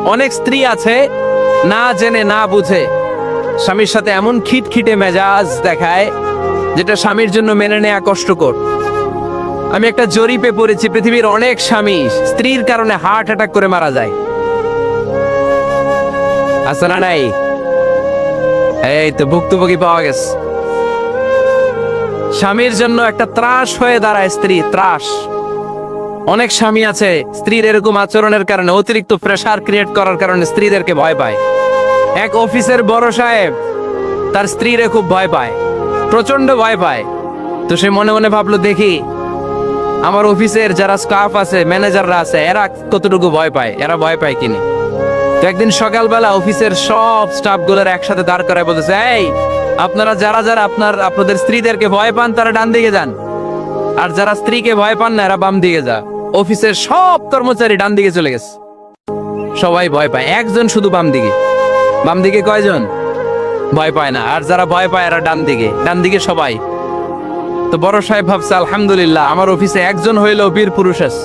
অনেক স্ত্রী আছে না জেনে না বুঝে স্বামীর সাথে এমন খিটখিটে মেজাজ দেখায় যেটা স্বামীর জন্য মেনে নেওয়া কষ্টকর। আমি একটা জরিপে পড়েছি, পৃথিবীর অনেক স্বামী স্ত্রীর কারণে হার্ট অ্যাটাক করে মারা যায়। আছে না নাই? এই তো ভুক্তভোগী পাওয়া গেছে। স্বামীর জন্য একটা ত্রাস হয়ে দাঁড়ায় স্ত্রী, ত্রাস। অনেক স্বামী আছে স্ত্রীর এরকম আচরণের কারণে, অতিরিক্ত প্রেসার ক্রিয়েট করার কারণে স্ত্রীদেরকে ভয় পায়। এক অফিসের বড় সাহেব তার স্ত্রীরে খুব ভয় পায়, প্রচন্ড ভয় পায়। তো সে মনে মনে ভাবলো, দেখি আমার অফিসের যারা স্টাফ আছে, ম্যানেজাররা আছে, এরা কতটুকু ভয় পায়, এরা ভয় পায় কিনা। তো একদিন সকালবেলা অফিসের সব স্টাফ গুলোর একসাথে দাঁড় করায় বলতেছে, এই আপনারা যারা যারা আপনাদের স্ত্রীদেরকে ভয় পান তারা ডান দিকে যান, আর যারা স্ত্রীকে ভয় পান না এরা বাম দিকে যা। অফিসের সব কর্মচারী ডান দিকে চলে গেছে, সবাই ভয় পায়, একজন শুধু বাম দিকে। বাম দিকে কয়জন ভয় পায় না, আর যারা ভয় পায় এরা ডান দিকে, ডান দিকে সবাই। তো বড় সাহেব ভাবছে, আলহামদুলিল্লাহ আমার অফিসে একজন হইলেও বীর পুরুষ আছে।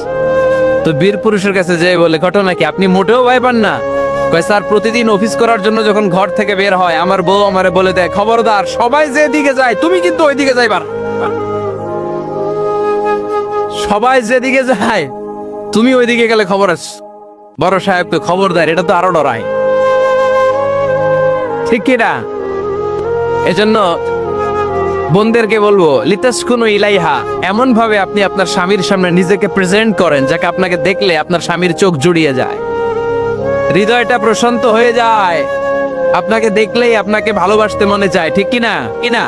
তো বীর পুরুষের কাছে যে বলে, ঘটনা কি, আপনি মোটেও ভয় পান না? কয়, স্যার প্রতিদিন অফিস করার জন্য যখন ঘর থেকে বের হয় আমার বউ আমারে বলে দেয়, খবরদার সবাই যে দিকে যায় তুমি কিন্তু ওই দিকে যাইবার। সবাই যেদিকে যায় তুমি ওইদিকে গেলে খবর আছে। বড় সাহেবকে খবর দেয়, এটা তো আরো ডরায়, ঠিক কিনা? এজন্য বোনদেরকে বলবো, লিতাসকুনু ইলাইহা, এমন ভাবে আপনি আপনার স্বামীর সামনে নিজেকে প্রেজেন্ট করেন যাকে আপনাকে দেখলে আপনার স্বামীর চোখ জুড়িয়ে যায়, হৃদয়টা প্রশান্ত হয়ে যায়, আপনাকে দেখলেই আপনাকে ভালোবাসতে মনে চায়, ঠিক কিনা? কিনা?